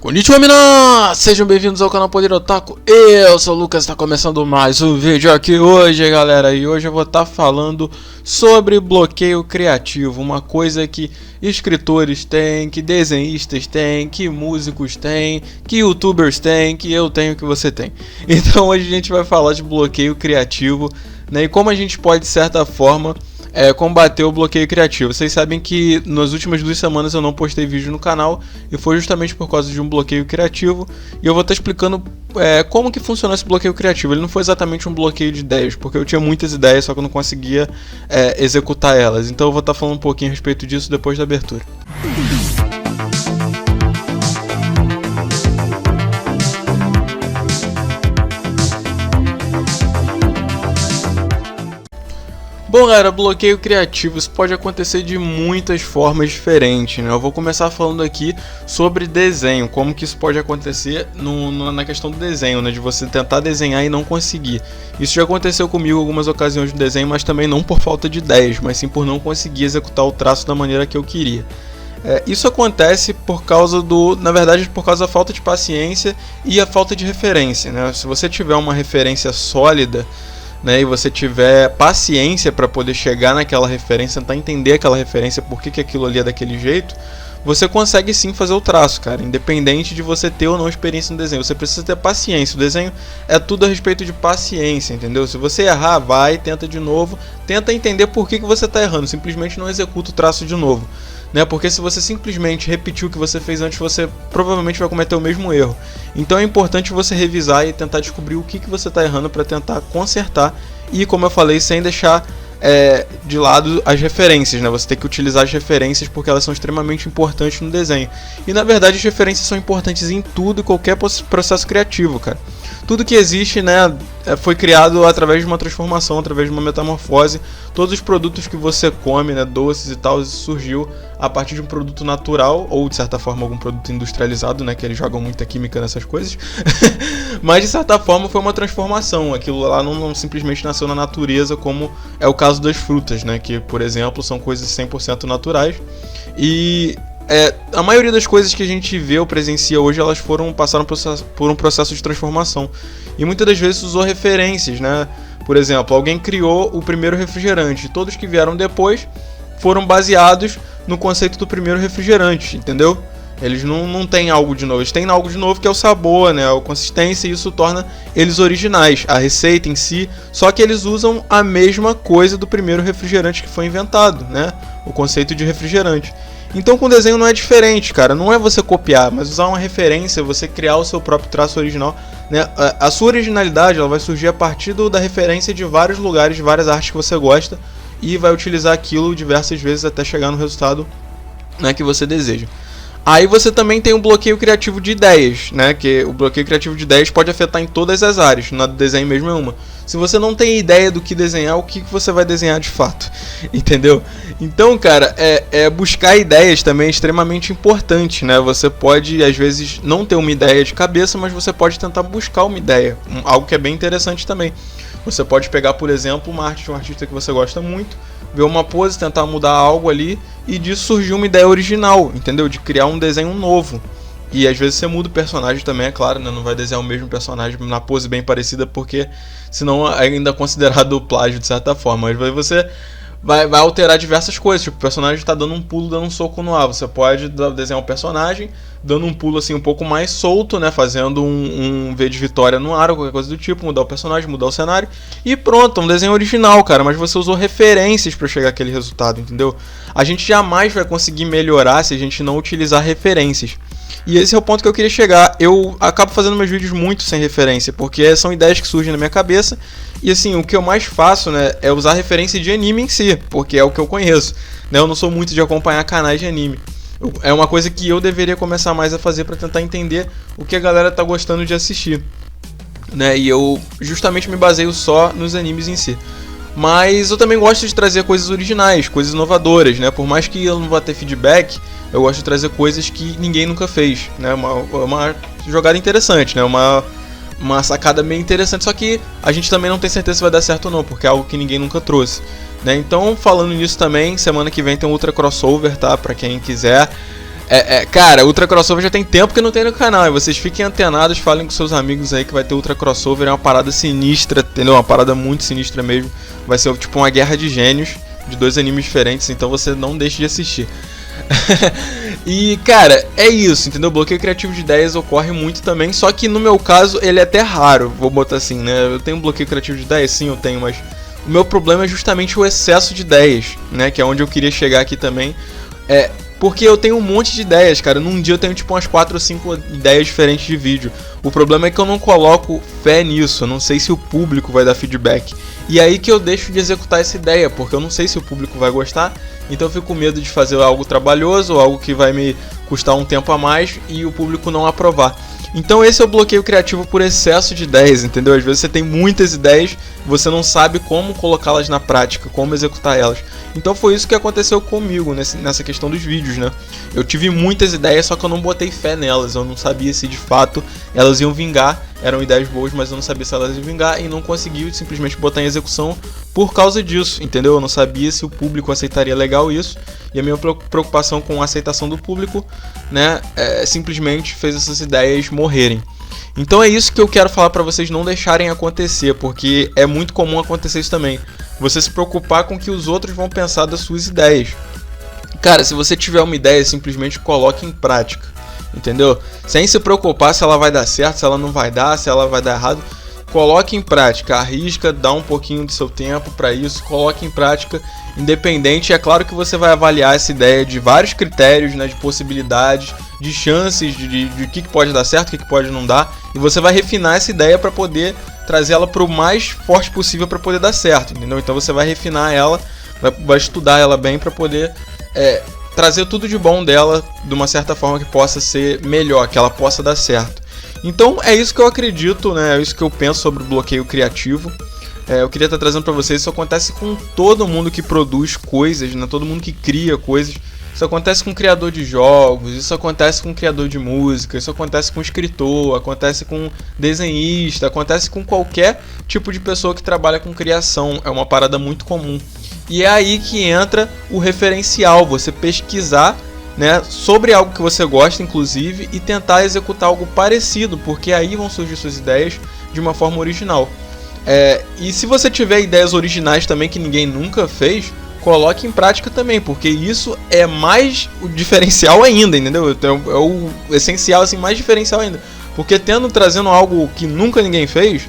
Konnichiwa, mina! Sejam bem-vindos ao canal Poder Otaku. Eu sou o Lucas, está começando mais um vídeo aqui hoje, galera. E hoje eu vou estar falando sobre bloqueio criativo, uma coisa que escritores têm, que desenhistas têm, que músicos têm, que youtubers têm, que eu tenho, que você tem. Então hoje a gente vai falar de bloqueio criativo, né, e como a gente pode, de certa forma, combater o bloqueio criativo. Vocês sabem que nas últimas 2 semanas eu não postei vídeo no canal e foi justamente por causa de um bloqueio criativo, e eu vou estar explicando como que funciona esse bloqueio criativo. Ele não foi exatamente um bloqueio de ideias, porque eu tinha muitas ideias, só que eu não conseguia executar elas. Então eu vou estar falando um pouquinho a respeito disso depois da abertura. Bom, galera, bloqueio criativo, isso pode acontecer de muitas formas diferentes, né? Eu vou começar falando aqui sobre desenho, como que isso pode acontecer na questão do desenho, né? De você tentar desenhar e não conseguir. Isso já aconteceu comigo em algumas ocasiões no desenho, mas também não por falta de ideias, mas sim por não conseguir executar o traço da maneira que eu queria. Isso acontece por causa por causa da falta de paciência e a falta de referência, né? Se você tiver uma referência sólida, né, e você tiver paciência para poder chegar naquela referência, tentar entender aquela referência, por que aquilo ali é daquele jeito, você consegue sim fazer o traço, cara, independente de você ter ou não experiência no desenho. Você precisa ter paciência. O desenho é tudo a respeito de paciência, entendeu? Se você errar, vai, tenta de novo, tenta entender por que você está errando, simplesmente não executa o traço de novo, né? Porque se você simplesmente repetir o que você fez antes, você provavelmente vai cometer o mesmo erro. Então é importante você revisar e tentar descobrir o que você está errando para tentar consertar, e, como eu falei, sem deixar de lado as referências, né? Você tem que utilizar as referências porque elas são extremamente importantes no desenho. E na verdade as referências são importantes em tudo e qualquer processo criativo, cara. Tudo que existe, né, foi criado através de uma transformação, através de uma metamorfose. Todos os produtos que você come, né, doces e tal, surgiu a partir de um produto natural, ou de certa forma algum produto industrializado, né, que eles jogam muita química nessas coisas. Mas de certa forma foi uma transformação. Aquilo lá não simplesmente nasceu na natureza, como é o caso das frutas, né, que, por exemplo, são coisas 100% naturais. E a maioria das coisas que a gente vê ou presencia hoje, elas passaram por um processo de transformação. E muitas das vezes usou referências, né? Por exemplo, alguém criou o primeiro refrigerante. Todos que vieram depois foram baseados no conceito do primeiro refrigerante, entendeu? Eles não têm algo de novo. Eles têm algo de novo, que é o sabor, né? A consistência, e isso torna eles originais. A receita em si, só que eles usam a mesma coisa do primeiro refrigerante que foi inventado, né? O conceito de refrigerante. Então com o desenho não é diferente, cara. Não é você copiar, mas usar uma referência, você criar o seu próprio traço original, né? A sua originalidade, ela vai surgir a partir da referência de vários lugares, de várias artes que você gosta, e vai utilizar aquilo diversas vezes até chegar no resultado, né, que você deseja. Aí você também tem o bloqueio criativo de ideias, né? Que o bloqueio criativo de ideias pode afetar em todas as áreas, na do desenho mesmo é uma. Se você não tem ideia do que desenhar, o que você vai desenhar de fato? Entendeu? Então, cara, buscar ideias também é extremamente importante, né? Você pode, às vezes, não ter uma ideia de cabeça, mas você pode tentar buscar uma ideia, algo que é bem interessante também. Você pode pegar, por exemplo, uma arte de um artista que você gosta muito, ver uma pose, tentar mudar algo ali, e disso surgiu uma ideia original, entendeu? De criar um desenho novo. E às vezes você muda o personagem também, é claro, né? Não vai desenhar o mesmo personagem na pose bem parecida, porque senão ainda é considerado plágio de certa forma. Mas você vai alterar diversas coisas, tipo, o personagem está dando um pulo, dando um soco no ar. Você pode desenhar um personagem dando um pulo assim um pouco mais solto, né? Fazendo um V de vitória no ar ou qualquer coisa do tipo, mudar o personagem, mudar o cenário, e pronto, um desenho original, cara. Mas você usou referências para chegar àquele resultado, entendeu? A gente jamais vai conseguir melhorar se a gente não utilizar referências. E esse é o ponto que eu queria chegar. Eu acabo fazendo meus vídeos muito sem referência, porque são ideias que surgem na minha cabeça. E assim, o que eu mais faço, né, é usar referência de anime em si, porque é o que eu conheço, né? Eu não sou muito de acompanhar canais de anime. É uma coisa que eu deveria começar mais a fazer para tentar entender o que a galera tá gostando de assistir, né? E eu justamente me baseio só nos animes em si. Mas eu também gosto de trazer coisas originais, coisas inovadoras, né? Por mais que eu não vá ter feedback, eu gosto de trazer coisas que ninguém nunca fez, né? Uma jogada interessante, né? Uma sacada meio interessante, só que a gente também não tem certeza se vai dar certo ou não, porque é algo que ninguém nunca trouxe, né? Então, falando nisso também, semana que vem tem um Ultra Crossover, tá? Pra quem quiser. Cara, Ultra Crossover já tem tempo que não tem no canal. E vocês fiquem antenados, falem com seus amigos aí que vai ter Ultra Crossover. É uma parada sinistra, entendeu? Uma parada muito sinistra mesmo. Vai ser tipo uma guerra de gênios de 2 animes diferentes, então você não deixe de assistir. E, cara, é isso, entendeu? O bloqueio criativo de ideias ocorre muito também, só que no meu caso ele é até raro, vou botar assim, né? Eu tenho bloqueio criativo de ideias? Sim, eu tenho, mas o meu problema é justamente o excesso de ideias, né? Que é onde eu queria chegar aqui também. Porque eu tenho um monte de ideias, cara. Num dia eu tenho tipo umas 4 ou 5 ideias diferentes de vídeo. O problema é que eu não coloco fé nisso. Eu não sei se o público vai dar feedback. E aí que eu deixo de executar essa ideia, porque eu não sei se o público vai gostar. Então eu fico com medo de fazer algo trabalhoso, algo que vai me custar um tempo a mais e o público não aprovar. Então esse é o bloqueio criativo por excesso de ideias, entendeu? Às vezes você tem muitas ideias, você não sabe como colocá-las na prática, como executar elas. Então foi isso que aconteceu comigo nessa questão dos vídeos, né? Eu tive muitas ideias, só que eu não botei fé nelas, eu não sabia se de fato elas iam vingar. Eram ideias boas, mas eu não sabia se elas iam vingar e não consegui simplesmente botar em execução por causa disso, entendeu? Eu não sabia se o público aceitaria legal isso, e a minha preocupação com a aceitação do público, né, simplesmente fez essas ideias morrerem. Então é isso que eu quero falar para vocês não deixarem acontecer, porque é muito comum acontecer isso também. Você se preocupar com o que os outros vão pensar das suas ideias. Cara, se você tiver uma ideia, simplesmente coloque em prática. Entendeu? Sem se preocupar se ela vai dar certo, se ela não vai dar, se ela vai dar errado. Coloque em prática, arrisca, dá um pouquinho do seu tempo para isso, coloque em prática, independente. É claro que você vai avaliar essa ideia de vários critérios, né, de possibilidades, de chances, de que pode dar certo, o que pode não dar, e você vai refinar essa ideia para poder trazer ela para o mais forte possível para poder dar certo, entendeu? Então você vai refinar ela, vai estudar ela bem para poder trazer tudo de bom dela de uma certa forma que possa ser melhor, que ela possa dar certo. Então é isso que eu acredito, né? É isso que eu penso sobre o bloqueio criativo. Eu queria estar trazendo para vocês, isso acontece com todo mundo que produz coisas, né? Todo mundo que cria coisas. Isso acontece com criador de jogos, isso acontece com criador de música, isso acontece com escritor, acontece com desenhista, acontece com qualquer tipo de pessoa que trabalha com criação. É uma parada muito comum. E é aí que entra o referencial, você pesquisar, né, sobre algo que você gosta, inclusive, e tentar executar algo parecido, porque aí vão surgir suas ideias de uma forma original. E se você tiver ideias originais também que ninguém nunca fez, coloque em prática também, porque isso é mais o diferencial ainda, entendeu? É o essencial, assim, mais diferencial ainda. Porque trazendo algo que nunca ninguém fez,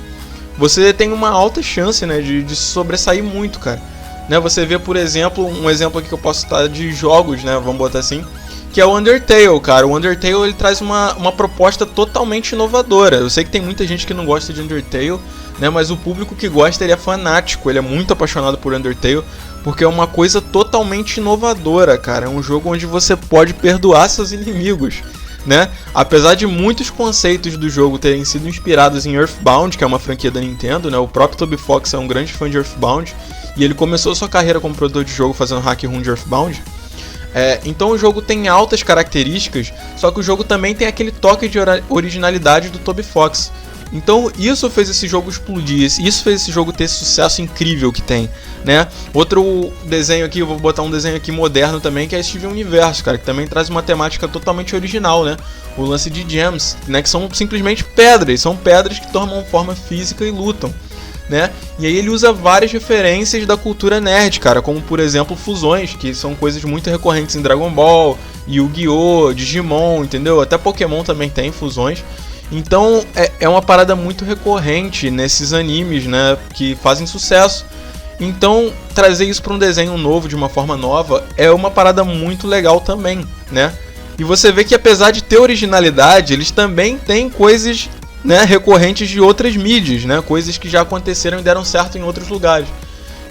você tem uma alta chance, né, de sobressair muito, cara. Né, você vê, por exemplo, um exemplo aqui que eu posso citar de jogos, né, vamos botar assim, que é o Undertale, cara. O Undertale, ele traz uma proposta totalmente inovadora. Eu sei que tem muita gente que não gosta de Undertale, né, mas o público que gosta, ele é fanático, ele é muito apaixonado por Undertale, porque é uma coisa totalmente inovadora, cara. É um jogo onde você pode perdoar seus inimigos, né? Apesar de muitos conceitos do jogo terem sido inspirados em Earthbound, que é uma franquia da Nintendo, né? O próprio Toby Fox é um grande fã de Earthbound, e ele começou sua carreira como produtor de jogo fazendo hack room de Earthbound. Então o jogo tem altas características, só que o jogo também tem aquele toque de originalidade do Toby Fox. Então isso fez esse jogo explodir, isso fez esse jogo ter esse sucesso incrível que tem, né? Outro desenho aqui, eu vou botar um desenho aqui moderno também, que é Steven Universo, cara, que também traz uma temática totalmente original, né? O lance de gems, né? Que são simplesmente pedras, são pedras que tomam forma física e lutam, né? E aí ele usa várias referências da cultura nerd, cara, como por exemplo fusões, que são coisas muito recorrentes em Dragon Ball, Yu-Gi-Oh!, Digimon, entendeu? Até Pokémon também tem fusões. Então é uma parada muito recorrente nesses animes, né, que fazem sucesso. Então trazer isso para um desenho novo, de uma forma nova, é uma parada muito legal também, né? E você vê que apesar de ter originalidade, eles também têm coisas, né, recorrentes de outras mídias, né, coisas que já aconteceram e deram certo em outros lugares.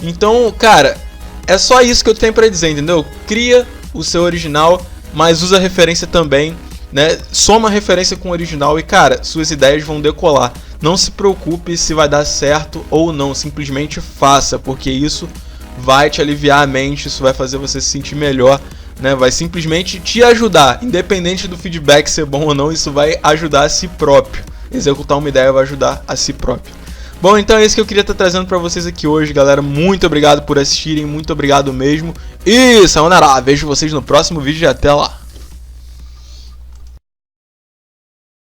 Então, cara, é só isso que eu tenho para dizer, entendeu? Cria o seu original, mas usa referência também, né? Soma referência com o original e, cara, suas ideias vão decolar. Não se preocupe se vai dar certo ou não, simplesmente faça, porque isso vai te aliviar a mente, isso vai fazer você se sentir melhor, né? Vai simplesmente te ajudar, independente do feedback ser bom ou não, isso vai ajudar a si próprio. Executar uma ideia vai ajudar a si próprio. Bom, então é isso que eu queria estar trazendo pra vocês aqui hoje, galera. Muito obrigado por assistirem, muito obrigado mesmo. E sayonara, vejo vocês no próximo vídeo e até lá.